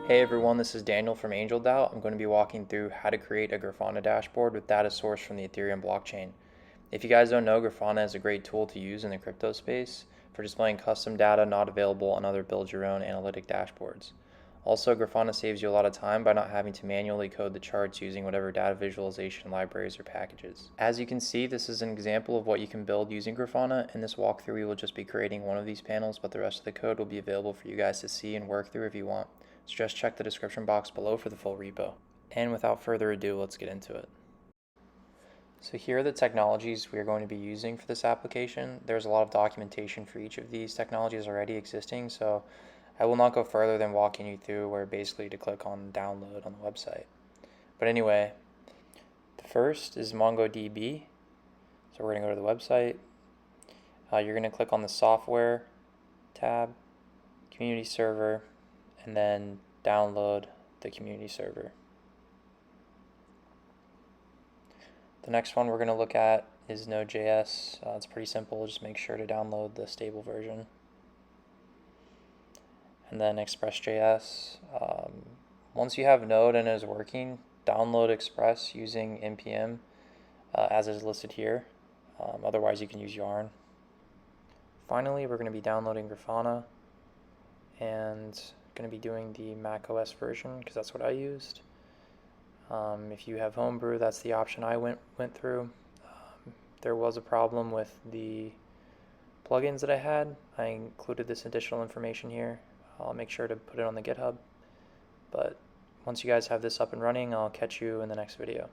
Hey everyone, this is Daniel from AngelDAO. I'm going to be walking through how to create a Grafana dashboard with data sourced from the Ethereum blockchain. If you guys don't know, Grafana is a great tool to use in the crypto space for displaying custom data not available on other build-your-own analytic dashboards. Also, Grafana saves you a lot of time by not having to manually code the charts using whatever data visualization libraries or packages. As you can see, this is an example of what you can build using Grafana. In this walkthrough, we will just be creating one of these panels, but the rest of the code will be available for you guys to see and work through if you want. So just check the description box below for the full repo. And without further ado, let's get into it. So here are the technologies we are going to be using for this application. There's a lot of documentation for each of these technologies already existing, so I will not go further than walking you through where basically to click on download on the website. But anyway, the first is MongoDB. So we're going to go to the website. You're going to click on the software tab, community server, and then download the community server. The next one we're going to look at is Node.js. It's pretty simple, just make sure to download the stable version. And then Express.js. Once you have Node and it is working, download Express using npm as is listed here. Otherwise you can use Yarn. Finally, we're going to be downloading Grafana and going to be doing the macOS version because that's what I used. If you have Homebrew, that's the option I went through. There was a problem with the plugins that I had. I included this additional information here. I'll make sure to put it on the GitHub. But once you guys have this up and running, I'll catch you in the next video.